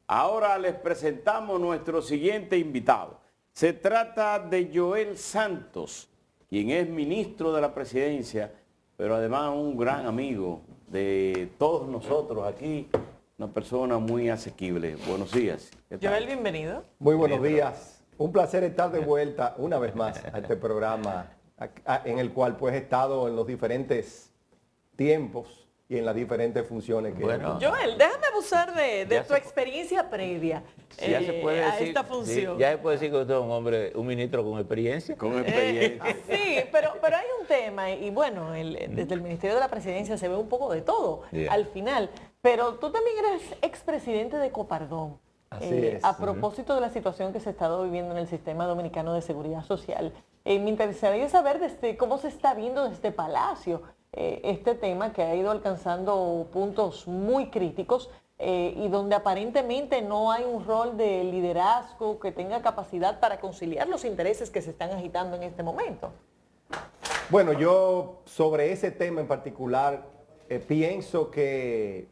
Ahora les presentamos nuestro siguiente invitado. Se trata de Joel Santos, quien es ministro de la Presidencia, pero además un gran amigo de todos nosotros aquí, una persona muy asequible. Buenos días. Joel, bienvenido. Muy buenos días. Un placer estar de vuelta una vez más a este programa en el cual pues he estado en los diferentes tiempos y en las diferentes funciones que Joel, déjame abusar de tu experiencia previa a esta función. Sí, ya se puede decir que usted es un hombre, un ministro con experiencia. Con experiencia. Sí, pero hay un tema, y bueno, desde el Ministerio de la Presidencia se ve un poco de todo al final, pero tú también eres expresidente de Copardón. Así es. A propósito de la situación que se ha estado viviendo en el sistema dominicano de seguridad social, me interesaría saber cómo se está viendo desde Palacio este tema que ha ido alcanzando puntos muy críticos y donde aparentemente no hay un rol de liderazgo que tenga capacidad para conciliar los intereses que se están agitando en este momento. Bueno, yo sobre ese tema en particular pienso que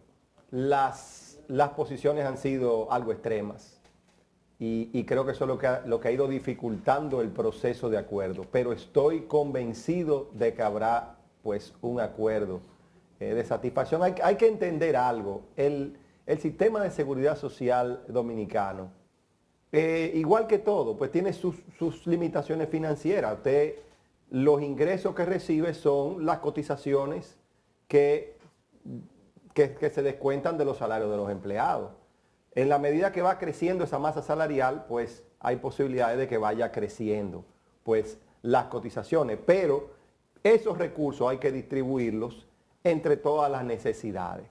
las posiciones han sido algo extremas y creo que eso es lo que ha ido dificultando el proceso de acuerdo, pero estoy convencido de que habrá pues un acuerdo de satisfacción. Hay que entender algo, el sistema de seguridad social dominicano, igual que todo, pues tiene sus limitaciones financieras. Los ingresos que recibe son las cotizaciones que se descuentan de los salarios de los empleados. En la medida que va creciendo esa masa salarial, pues hay posibilidades de que vaya creciendo pues las cotizaciones, pero esos recursos hay que distribuirlos entre todas las necesidades.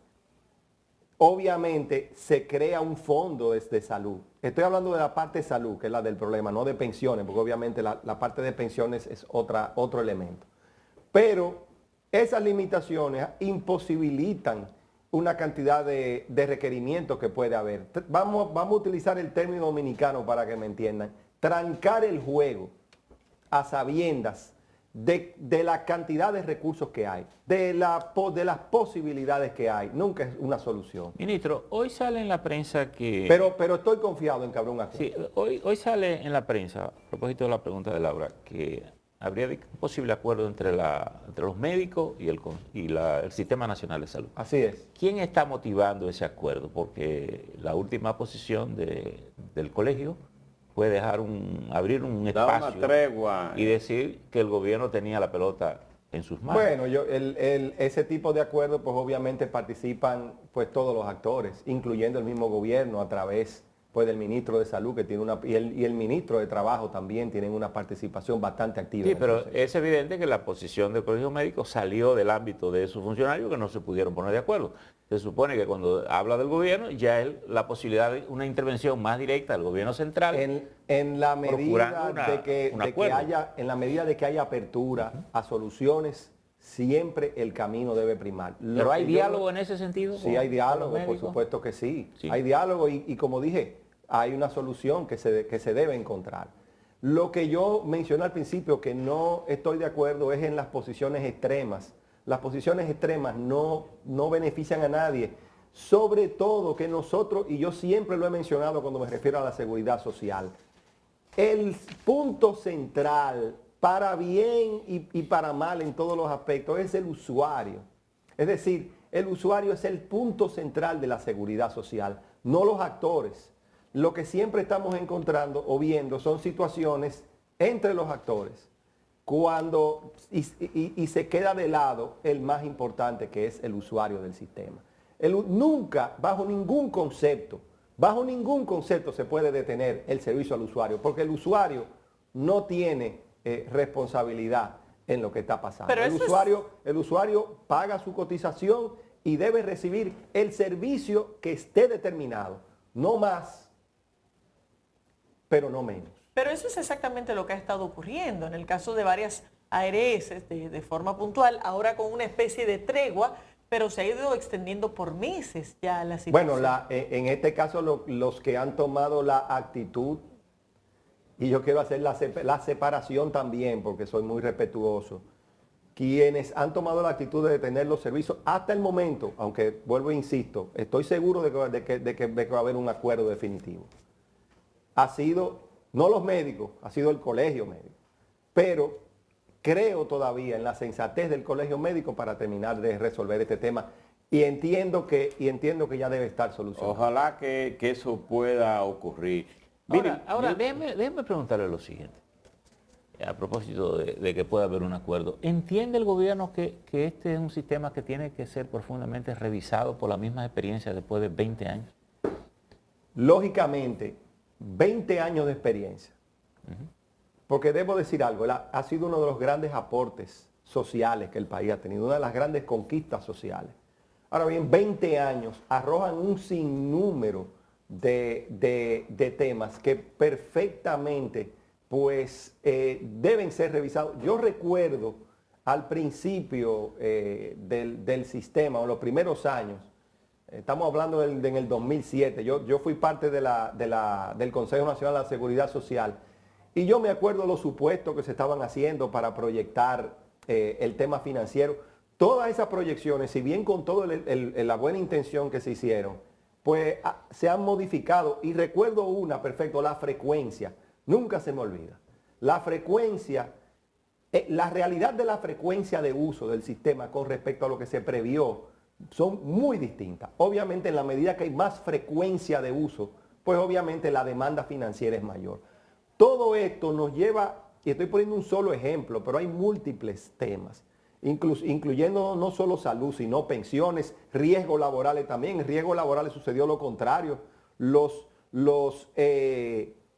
Obviamente se crea un fondo de salud. Estoy hablando de la parte de salud, que es la del problema, no de pensiones, porque obviamente la parte de pensiones es otro elemento. Pero esas limitaciones imposibilitan una cantidad de requerimientos que puede haber. Vamos a utilizar el término dominicano para que me entiendan. Trancar el juego a sabiendas de la cantidad de recursos que hay, de las posibilidades que hay, nunca es una solución. Ministro, hoy sale en la prensa que... Pero estoy confiado en que habrá un acuerdo. Sí, hoy sale en la prensa, a propósito de la pregunta de Laura, que habría un posible acuerdo entre los médicos y el Sistema Nacional de Salud. Así es. ¿Quién está motivando ese acuerdo? Porque la última posición del colegio fue abrir un espacio una tregua y decir que el gobierno tenía la pelota en sus manos. Bueno, ese tipo de acuerdos, pues obviamente participan pues todos los actores, incluyendo el mismo gobierno a través pues del ministro de Salud que tiene y el ministro de Trabajo también tienen una participación bastante activa. Sí, pero es evidente que la posición del Colegio Médico salió del ámbito de sus funcionarios que no se pudieron poner de acuerdo. Se supone que cuando habla del gobierno ya es la posibilidad de una intervención más directa del gobierno central. En la medida en la medida de que haya apertura a soluciones, siempre el camino debe primar. ¿Pero hay diálogo en ese sentido? Sí, hay diálogo, por supuesto que sí. Hay diálogo y como dije, hay una solución que se debe encontrar. Lo que yo mencioné al principio que no estoy de acuerdo es en las posiciones extremas. Las posiciones extremas no benefician a nadie. Sobre todo que nosotros, y yo siempre lo he mencionado cuando me refiero a la seguridad social, el punto central para bien y para mal en todos los aspectos es el usuario. Es decir, el usuario es el punto central de la seguridad social, no los actores. Lo que siempre estamos encontrando o viendo son situaciones entre los actores y se queda de lado el más importante, que es el usuario del sistema. Nunca, bajo ningún concepto se puede detener el servicio al usuario, porque el usuario no tiene responsabilidad en lo que está pasando. El usuario paga su cotización y debe recibir el servicio que esté determinado, no más, pero no menos. Pero eso es exactamente lo que ha estado ocurriendo en el caso de varias ARS de forma puntual, ahora con una especie de tregua, pero se ha ido extendiendo por meses ya la situación. Bueno, en este caso los que han tomado la actitud, y yo quiero hacer la separación también porque soy muy respetuoso, quienes han tomado la actitud de detener los servicios hasta el momento, aunque vuelvo e insisto, estoy seguro de que va a haber un acuerdo definitivo. Ha sido, no los médicos, ha sido el colegio médico, pero creo todavía en la sensatez del colegio médico para terminar de resolver este tema y entiendo que ya debe estar solucionado. Ojalá que eso pueda ocurrir. Ahora déjeme preguntarle lo siguiente. A propósito de que pueda haber un acuerdo, ¿entiende el gobierno que este es un sistema que tiene que ser profundamente revisado por la misma experiencia después de 20 años? Lógicamente, 20 años de experiencia. Porque debo decir algo, ha sido uno de los grandes aportes sociales que el país ha tenido, una de las grandes conquistas sociales. Ahora bien, 20 años arrojan un sinnúmero de temas que perfectamente pues deben ser revisados. Yo recuerdo al principio del sistema, o en los primeros años, estamos hablando en el 2007, yo fui parte del Consejo Nacional de la Seguridad Social y yo me acuerdo los supuestos que se estaban haciendo para proyectar el tema financiero. Todas esas proyecciones, si bien con toda la buena intención que se hicieron, pues se han modificado y recuerdo una, perfecto, la frecuencia. Nunca se me olvida. La frecuencia, la realidad de la frecuencia de uso del sistema con respecto a lo que se previó son muy distintas. Obviamente en la medida que hay más frecuencia de uso, pues obviamente la demanda financiera es mayor. Todo esto nos lleva, y estoy poniendo un solo ejemplo, pero hay múltiples temas, incluyendo no solo salud, sino pensiones, riesgos laborales también. En riesgos laborales sucedió lo contrario.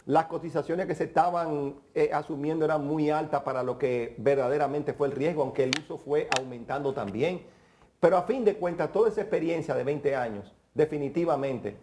Las cotizaciones que se estaban asumiendo eran muy altas para lo que verdaderamente fue el riesgo, aunque el uso fue aumentando también. Pero a fin de cuentas, toda esa experiencia de 20 años definitivamente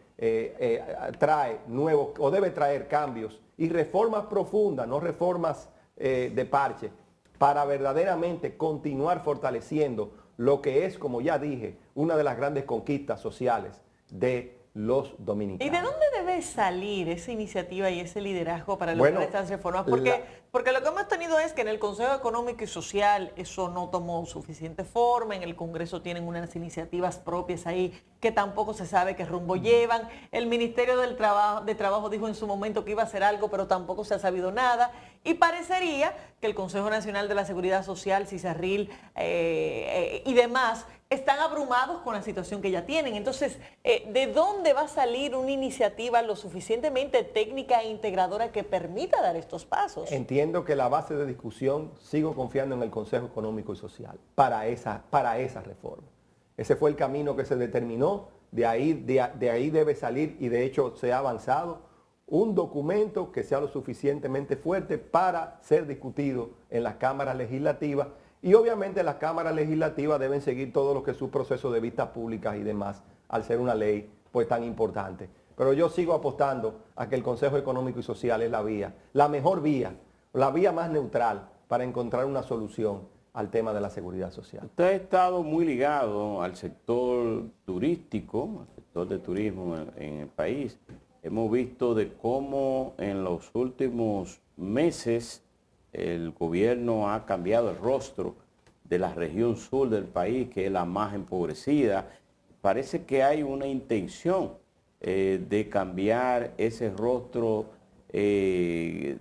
trae nuevos, o debe traer cambios y reformas profundas, no reformas de parche, para verdaderamente continuar fortaleciendo lo que es, como ya dije, una de las grandes conquistas sociales de los dominicanos. ¿Y de dónde debe salir esa iniciativa y ese liderazgo para lograr estas reformas? Porque lo que hemos tenido es que en el Consejo Económico y Social eso no tomó suficiente forma, en el Congreso tienen unas iniciativas propias ahí que tampoco se sabe qué rumbo llevan, el Ministerio de Trabajo dijo en su momento que iba a hacer algo, pero tampoco se ha sabido nada, y parecería que el Consejo Nacional de la Seguridad Social, CISARRIL y demás, están abrumados con la situación que ya tienen. Entonces, ¿de dónde va a salir una iniciativa lo suficientemente técnica e integradora que permita dar estos pasos? Entiendo que la base de discusión, sigo confiando en el Consejo Económico y Social para esa reforma. Ese fue el camino que se determinó, de ahí debe salir, y de hecho se ha avanzado, un documento que sea lo suficientemente fuerte para ser discutido en las cámaras legislativas. Y obviamente las cámaras legislativas deben seguir todo lo que es su proceso de vistas públicas y demás, al ser una ley pues tan importante. Pero yo sigo apostando a que el Consejo Económico y Social es la mejor vía, la vía más neutral para encontrar una solución al tema de la seguridad social. Usted ha estado muy ligado al sector turístico, al sector de turismo en el país. Hemos visto de cómo en los últimos meses el gobierno ha cambiado el rostro de la región sur del país, que es la más empobrecida. Parece que hay una intención de cambiar ese rostro de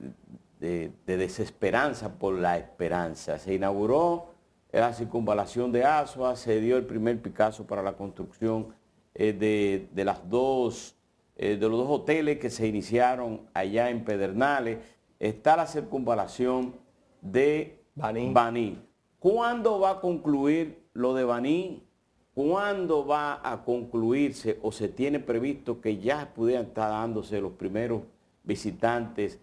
desesperanza por la esperanza. Se inauguró la circunvalación de Asua, se dio el primer Picasso para la construcción de los dos hoteles que se iniciaron allá en Pedernales. Está la circunvalación de Baní. ¿Cuándo va a concluir lo de Baní? ¿Cuándo va a concluirse o se tiene previsto que ya pudieran estar dándose los primeros visitantes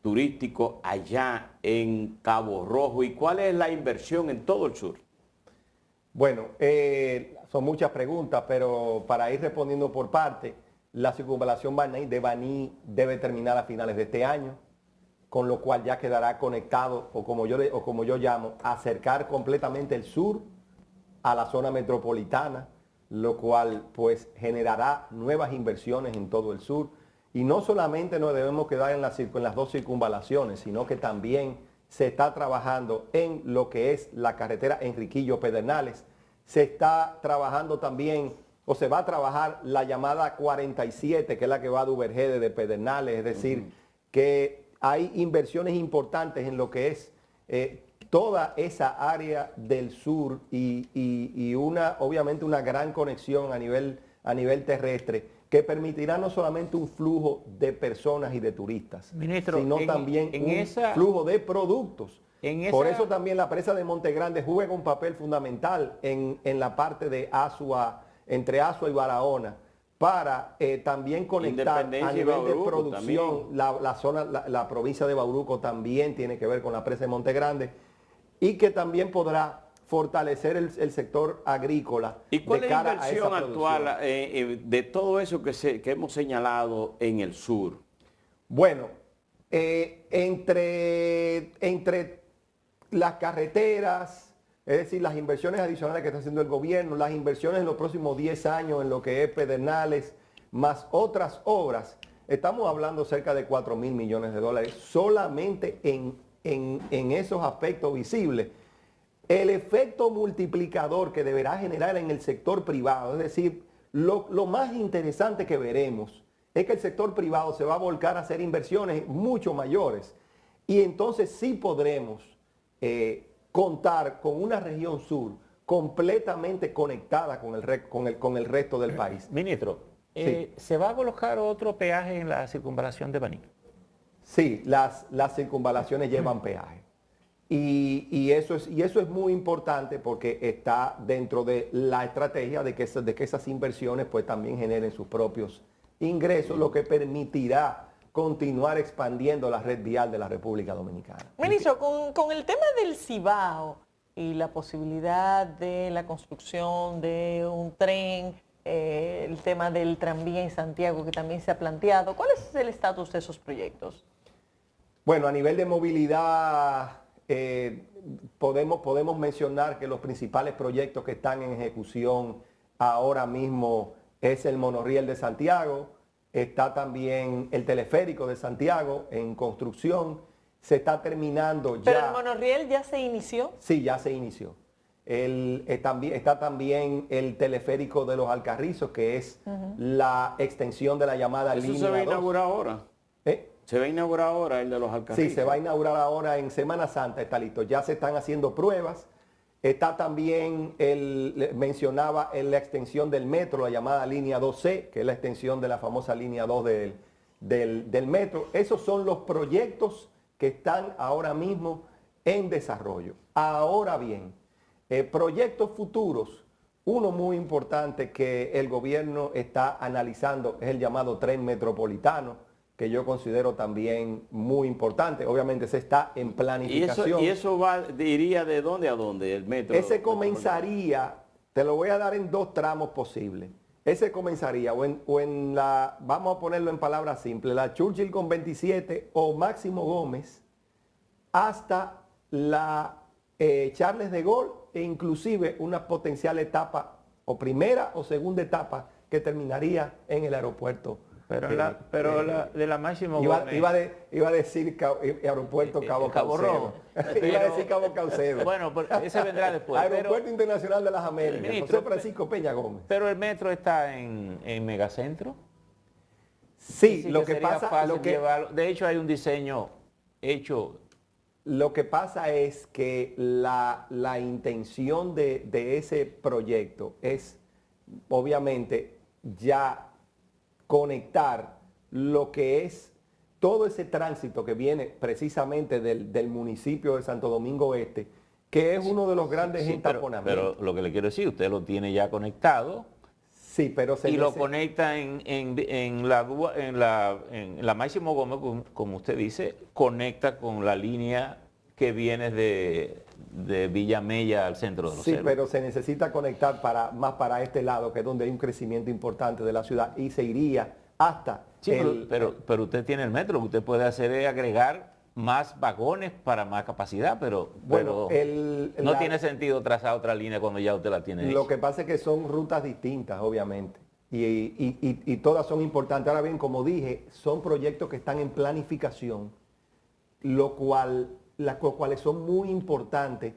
turísticos allá en Cabo Rojo? ¿Y cuál es la inversión en todo el sur? Bueno, son muchas preguntas, pero para ir respondiendo por parte, la circunvalación de Baní debe terminar a finales de este año, con lo cual ya quedará conectado, o como yo llamo, acercar completamente el sur a la zona metropolitana, lo cual pues generará nuevas inversiones en todo el sur. Y no solamente nos debemos quedar en las dos circunvalaciones, sino que también se está trabajando en lo que es la carretera Enriquillo Pedernales, se está trabajando también, o se va a trabajar la llamada 47, que es la que va de Ubergede, de Pedernales, es decir, que hay inversiones importantes en lo que es toda esa área del sur y obviamente una gran conexión a nivel terrestre que permitirá no solamente un flujo de personas y de turistas, Ministro, sino también un flujo de productos. Por eso también la presa de Monte Grande juega un papel fundamental en la parte de Asua, entre Asua y Barahona, para también conectar a nivel de producción. La provincia de Bauruco también tiene que ver con la presa de Monte Grande y que también podrá fortalecer el sector agrícola. ¿Y cuál es la inversión actual de todo eso que hemos señalado en el sur? Bueno, entre las carreteras, es decir, las inversiones adicionales que está haciendo el gobierno, las inversiones en los próximos 10 años en lo que es Pedernales, más otras obras, estamos hablando cerca de 4.000 millones de dólares solamente en esos aspectos visibles. El efecto multiplicador que deberá generar en el sector privado, es decir, lo más interesante que veremos es que el sector privado se va a volcar a hacer inversiones mucho mayores y entonces sí podremos contar con una región sur completamente conectada con el resto del país. Ministro, Sí. ¿se va a colocar otro peaje en la circunvalación de Baní? Sí, las circunvalaciones llevan peaje. Y eso es muy importante porque está dentro de la estrategia de que esas inversiones pues también generen sus propios ingresos, lo que permitirá continuar expandiendo la red vial de la República Dominicana. Ministro, con el tema del Cibao y la posibilidad de la construcción de un tren, el tema del tranvía en Santiago que también se ha planteado, ¿cuál es el estatus de esos proyectos? Bueno, a nivel de movilidad, podemos mencionar que los principales proyectos que están en ejecución ahora mismo es el monorriel de Santiago, está también el teleférico de Santiago en construcción, se está terminando ya. ¿Pero el monorriel ya se inició? Sí, ya se inició. Está también el teleférico de los Alcarrizos, que es la extensión de la llamada ¿Eso línea se va a 2. inaugurar ahora? ¿Se va a inaugurar ahora el de los Alcarrizos? Sí, se va a inaugurar ahora en Semana Santa, está listo. Ya se están haciendo pruebas. Está también, mencionaba la extensión del metro, la llamada línea 2C, que es la extensión de la famosa línea 2 del metro. Esos son los proyectos que están ahora mismo en desarrollo. Ahora bien, proyectos futuros, uno muy importante que el gobierno está analizando es el llamado tren metropolitano, que yo considero también muy importante. Obviamente se está en planificación. ¿Y eso iría de dónde a dónde el metro? Ese comenzaría, te lo voy a dar en 2 tramos posibles. Ese comenzaría vamos a ponerlo en palabras simples, la Churchill con 27 o Máximo Gómez hasta la Charles de Gaulle e inclusive una potencial etapa o primera o segunda etapa que terminaría en el aeropuerto. De la Máximo Gómez. Iba a decir aeropuerto Cabo Rojo. Iba a decir Cabo Caucedo. Bueno, ese vendrá después. Aeropuerto Internacional de las Américas. Ministro, José Francisco Peña Gómez. Pero el metro está en Megacentro. Sí, lo que pasa, de hecho hay un diseño hecho. Lo que pasa es que la intención de ese proyecto es, obviamente, ya conectar lo que es todo ese tránsito que viene precisamente del municipio de Santo Domingo Este, que es uno de los grandes entaponamientos. Pero lo que le quiero decir, usted lo tiene ya conectado. Sí, pero lo conecta en la Máximo Gómez, como usted dice, conecta con la línea que viene de Villa Mella al centro de los Sí, pero se necesita conectar más para este lado, que es donde hay un crecimiento importante de la ciudad, y se iría hasta... Sí, pero usted tiene el metro, lo que usted puede hacer es agregar más vagones para más capacidad, pero no tiene sentido trazar otra línea cuando ya usted la tiene. Lo que pasa es que son rutas distintas, obviamente, y todas son importantes. Ahora bien, como dije, son proyectos que están en planificación, lo cual cuales son muy importantes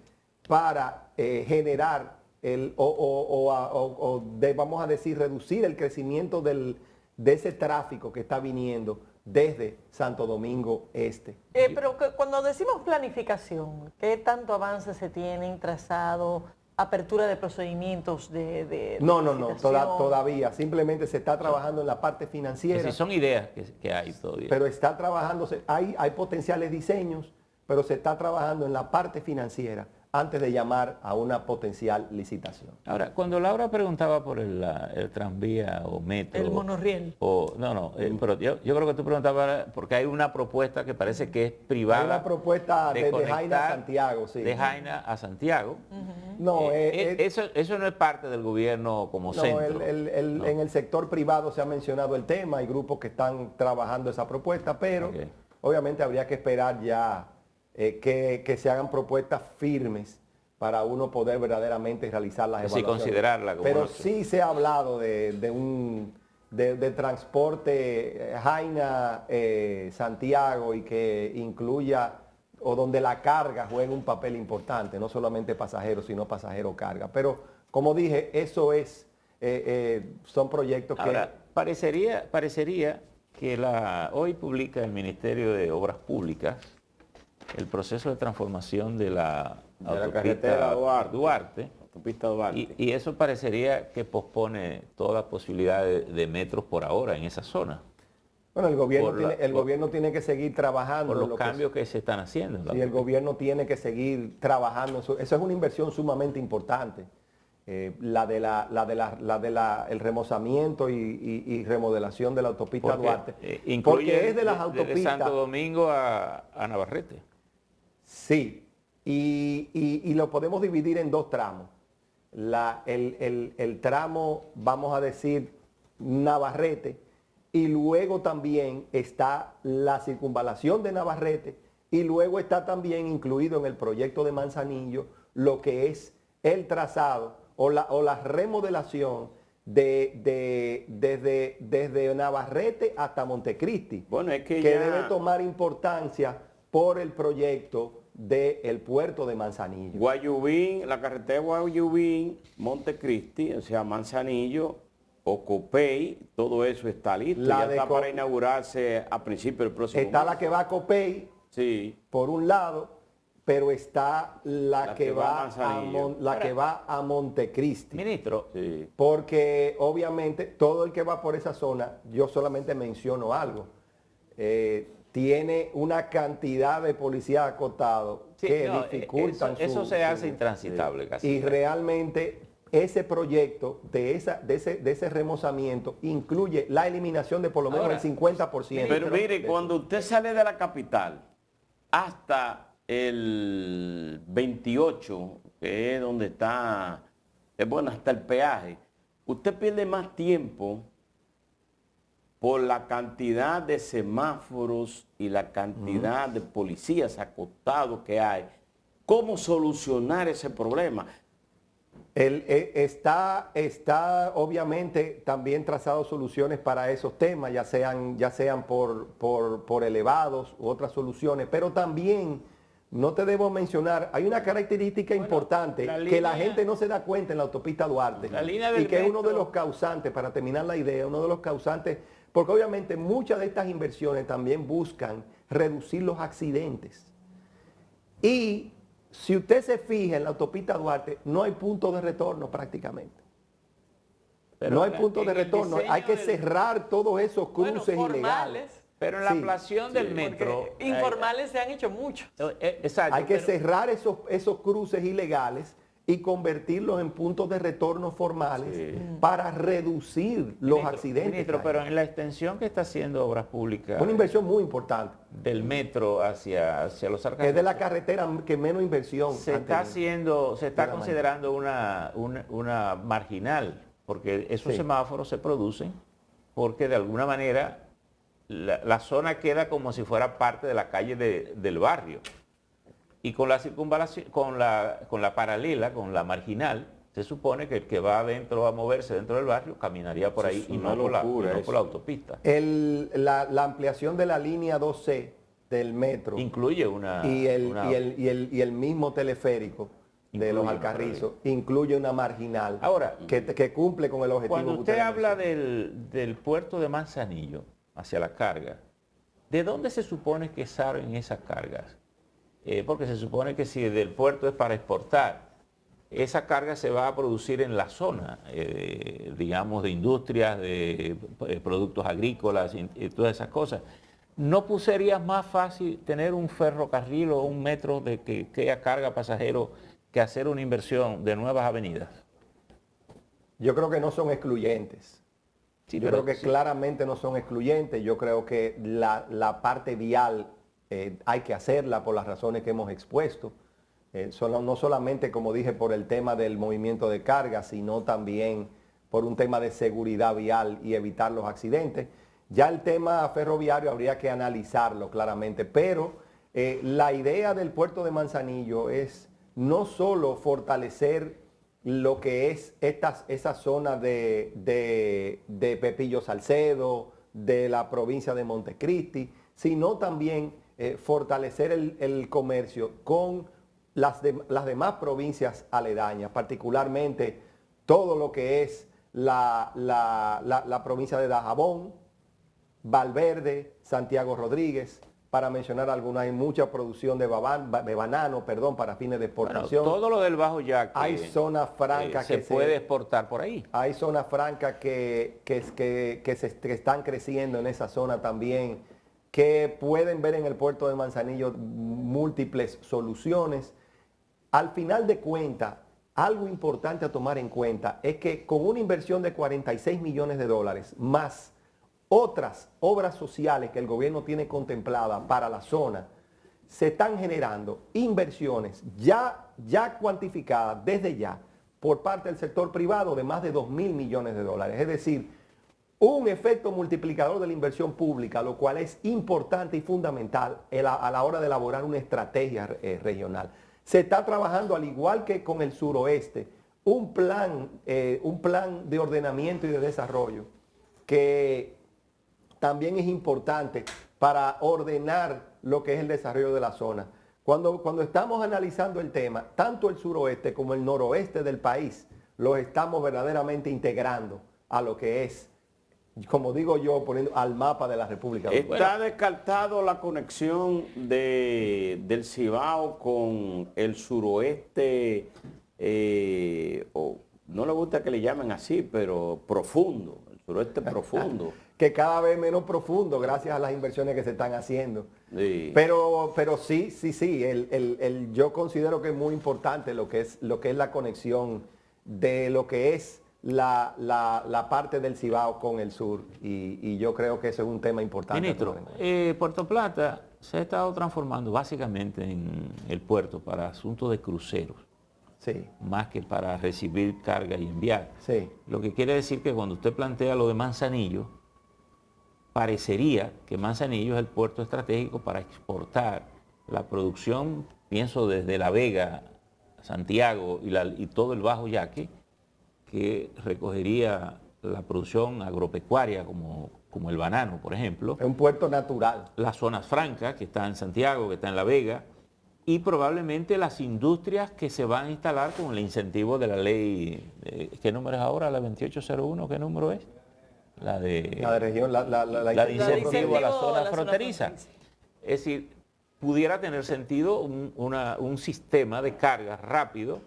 para generar vamos a decir, reducir el crecimiento de ese tráfico que está viniendo desde Santo Domingo Este. Pero cuando decimos planificación, ¿qué tanto avance se tiene, trazado, apertura de procedimientos de No, licitación? todavía. Simplemente se está trabajando en la parte financiera. Es decir, son ideas que hay todavía. Pero está trabajándose, hay potenciales diseños, pero se está trabajando en la parte financiera antes de llamar a una potencial licitación. Ahora, cuando Laura preguntaba por el tranvía o metro... El monorriel. Pero yo creo que tú preguntabas porque hay una propuesta que parece que es privada. Hay una propuesta de Jaina a Santiago, sí. De Jaina a Santiago. No, eso no es parte del gobierno como centro. En el sector privado se ha mencionado el tema, hay grupos que están trabajando esa propuesta, pero obviamente habría que esperar ya que se hagan propuestas firmes para uno poder verdaderamente realizar las evaluaciones. Considerarla como pero sí se ha hablado de transporte Jaina Santiago y que incluya o donde la carga juegue un papel importante, no solamente pasajeros, sino pasajero-carga. Pero como dije, eso son proyectos Ahora, parecería que hoy publica el Ministerio de Obras Públicas el proceso de transformación de la carretera Duarte. Autopista Duarte. Y eso parecería que pospone toda posibilidad de metros por ahora en esa zona. Bueno, el gobierno tiene que seguir trabajando. Por los cambios que se están haciendo. Sí, el gobierno tiene que seguir trabajando. Eso es una inversión sumamente importante. El remozamiento y remodelación de la autopista Duarte. Porque es de las autopistas. De Santo Domingo a Navarrete. Sí, y lo podemos dividir en dos tramos. El tramo, vamos a decir, Navarrete, y luego también está la circunvalación de Navarrete, y luego está también incluido en el proyecto de Manzanillo lo que es el trazado o la remodelación desde Navarrete hasta Montecristi, bueno, es que debe tomar importancia por el proyecto del puerto de Manzanillo. Guayubín, la carretera Guayubín, Montecristi, o sea, Manzanillo, Ocopey, todo eso está listo. Ya está para inaugurarse a principios del próximo mes. Está la que va a Copey, sí, por un lado, pero está la que va a Montecristi. Ministro, sí. Porque obviamente todo el que va por esa zona, yo solamente menciono algo, tiene una cantidad de policías acotados que dificultan eso se hace intransitable casi. Y realmente ese proyecto de ese remozamiento incluye la eliminación de por lo menos el 50%. Pero mire, cuando usted sale de la capital hasta el 28, que es donde está, hasta el peaje, usted pierde más tiempo por la cantidad de semáforos y la cantidad de policías acostados que hay. ¿Cómo solucionar ese problema? Está obviamente también trazado soluciones para esos temas, ya sean por elevados u otras soluciones, pero también no te debo mencionar, hay una característica importante que la gente no se da cuenta en la autopista Duarte y que es uno de los causantes, para terminar la idea, uno de los causantes, porque obviamente muchas de estas inversiones también buscan reducir los accidentes. Y si usted se fija en la autopista Duarte, no hay punto de retorno prácticamente. Pero no hay punto de retorno, hay que cerrar todos esos cruces ilegales. Pero en la ampliación del metro... informales se han hecho muchos. Exacto. Hay que cerrar esos cruces ilegales y convertirlos en puntos de retorno formales para reducir los accidentes. Ministro, pero en la extensión que está haciendo Obras Públicas... Una inversión muy importante. Del metro hacia los Arcanosos. Es de la carretera que menos inversión se está considerando una marginal, porque esos semáforos se producen porque de alguna manera la zona queda como si fuera parte de la calle del barrio. Y con la circunvalación, con la paralela, con la marginal, se supone que el que va adentro a moverse dentro del barrio caminaría por ahí y no por la autopista. La ampliación de la línea 2C del metro Incluye una... y una- el mismo teleférico de Incluye los una Alcarrizos incluye una marginal Ahora, que cumple con el objetivo cuando que usted habla mencionó. del puerto de Manzanillo hacia la carga, ¿de dónde se supone que salen esas cargas? Porque se supone que si del puerto es para exportar, esa carga se va a producir en la zona, digamos, de industrias, de productos agrícolas y todas esas cosas. ¿No sería más fácil tener un ferrocarril o un metro de que carga pasajeros que hacer una inversión de nuevas avenidas? Yo creo que no son excluyentes. Sí, Yo pero creo que sí. claramente no son excluyentes. Yo creo que la parte vial hay que hacerla por las razones que hemos expuesto. No solamente, como dije, por el tema del movimiento de carga, sino también por un tema de seguridad vial y evitar los accidentes. Ya el tema ferroviario habría que analizarlo claramente, pero la idea del puerto de Manzanillo es no solo fortalecer lo que es esa zona de Pepillo Salcedo, de la provincia de Montecristi, sino también fortalecer el comercio con las demás provincias aledañas, particularmente todo lo que es la provincia de Dajabón, Valverde, Santiago Rodríguez, para mencionar algunas. Hay mucha producción de banano, para fines de Bueno, exportación. todo lo del Bajo Yaque Hay zonas francas se puede exportar por ahí. hay zonas francas que están creciendo en esa zona también, que pueden ver en el puerto de Manzanillo múltiples soluciones. Al final de cuentas, algo importante a tomar en cuenta es que con una inversión de 46 millones de dólares más otras obras sociales que el gobierno tiene contempladas para la zona, se están generando inversiones ya cuantificadas desde ya por parte del sector privado de más de 2.000 millones de dólares. Es decir, un efecto multiplicador de la inversión pública, lo cual es importante y fundamental a la hora de elaborar una estrategia regional. Se está trabajando, al igual que con el suroeste, un plan de ordenamiento y de desarrollo que también es importante para ordenar lo que es el desarrollo de la zona. Cuando estamos analizando el tema, tanto el suroeste como el noroeste del país, los estamos verdaderamente integrando a lo que es, como digo yo, poniendo al mapa de la República Dominicana. ¿Está descartado la conexión del Cibao con el suroeste, o no le gusta que le llamen así, pero profundo, el suroeste profundo? Que cada vez menos profundo gracias a las inversiones que se están haciendo. Sí. Pero sí, yo considero que es muy importante lo que es la conexión de lo que es la parte del Cibao con el sur, y yo creo que eso es un tema importante. Ministro, Puerto Plata se ha estado transformando básicamente en el puerto para asuntos de cruceros, Sí, más que para recibir carga y enviar. sí. Lo que quiere decir que cuando usted plantea lo de Manzanillo, parecería que Manzanillo es el puerto estratégico para exportar la producción, pienso desde La Vega, Santiago y todo el Bajo Yaque, que recogería la producción agropecuaria como el banano, por ejemplo, Es un puerto natural. las zonas francas que están en Santiago, que están en La Vega, y probablemente las industrias que se van a instalar con el incentivo de la ley, ¿qué número es ahora? ¿La 2801? ¿Qué número es? La de región, la de incentivo a la zona zona fronteriza. Es decir, pudiera tener sentido un sistema de carga rápido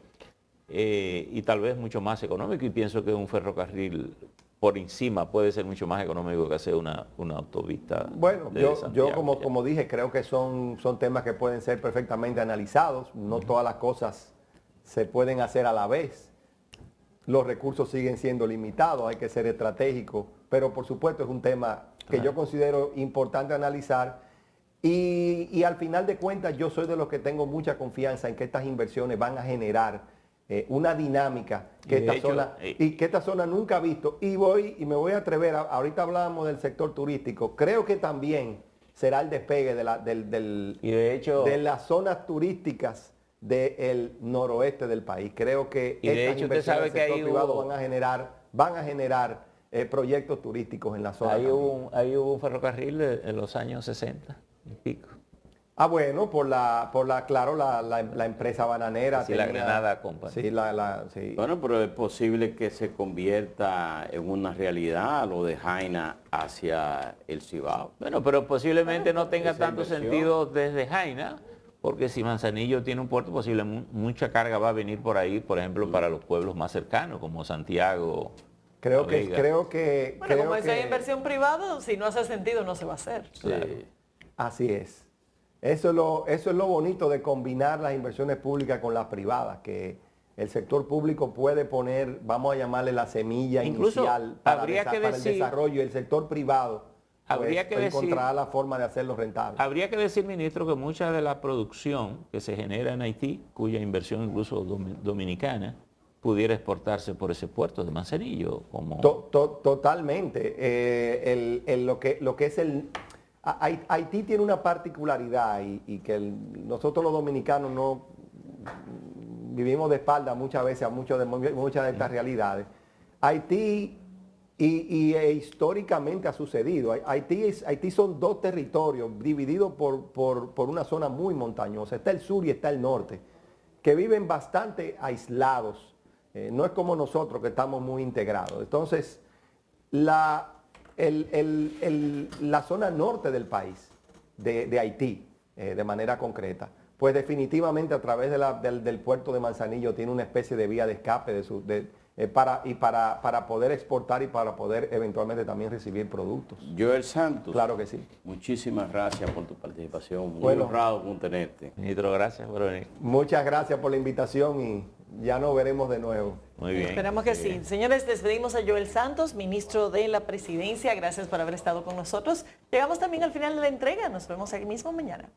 y tal vez mucho más económico, y pienso que un ferrocarril por encima puede ser mucho más económico que hacer una autopista. Bueno, de yo Santiago. como dije, creo que son temas que pueden ser perfectamente analizados. No todas las cosas se pueden hacer a la vez. Los recursos siguen siendo limitados, hay que ser estratégico, pero por supuesto es un tema que yo considero importante analizar, y al final de cuentas yo soy de los que tengo mucha confianza en que estas inversiones van a generar una dinámica que esta zona nunca ha visto, y me voy a atrever, ahorita hablábamos del sector turístico, creo que también será el despegue de las zonas turísticas del noroeste del país. Creo que Y de estas hecho usted inversiones sabe del que sector ahí privado hubo- van a generar proyectos turísticos en la zona. Ahí hubo un ferrocarril en los años 60 y pico. Bueno, claro, la empresa bananera. Sí, la Granada Company. Sí, sí. Bueno, pero es posible que se convierta en una realidad lo de Jaina hacia el Cibao. Bueno, pero posiblemente no tenga esa tanto inversión. sentido desde Jaina, porque si Manzanillo tiene un puerto, posiblemente mucha carga va a venir por ahí, por ejemplo, para los pueblos más cercanos, como Santiago. Creo La Vega. que... Bueno, creo como es que- inversión privada, si no hace sentido, no se va a hacer. Sí. Claro. Así es. Eso es lo bonito de combinar las inversiones públicas con las privadas, que el sector público puede poner, vamos a llamarle la semilla Incluso inicial para, habría que para el decir- desarrollo, y el sector privado Habría que decir- encontrará la forma de hacerlo rentable. Habría que decir, ministro, que mucha de la producción que se genera en Haití, cuya inversión incluso dominicana, pudiera exportarse por ese puerto de Manzanillo. Como... Totalmente. Lo que es Haití tiene una particularidad y que nosotros los dominicanos no vivimos de espalda muchas veces a muchas de estas realidades. Haití, históricamente ha sucedido, Haití son dos territorios divididos por una zona muy montañosa. Está el sur y está el norte, que viven bastante aislados. No es como nosotros que estamos muy integrados. Entonces, la zona norte del país, de Haití, de manera concreta, pues definitivamente a través del puerto de Manzanillo tiene una especie de vía de escape para poder exportar y para poder eventualmente también recibir productos. Joel Santos, Claro que sí. muchísimas gracias por tu participación. Muy Bueno. honrado con tenerte. Ministro, gracias por venir. Muchas gracias por la invitación y ya nos veremos de nuevo. Muy bien. Esperamos que sí. Señores, despedimos a Joel Santos, ministro de la Presidencia. Gracias por haber estado con nosotros. Llegamos también al final de la entrega. Nos vemos aquí mismo mañana.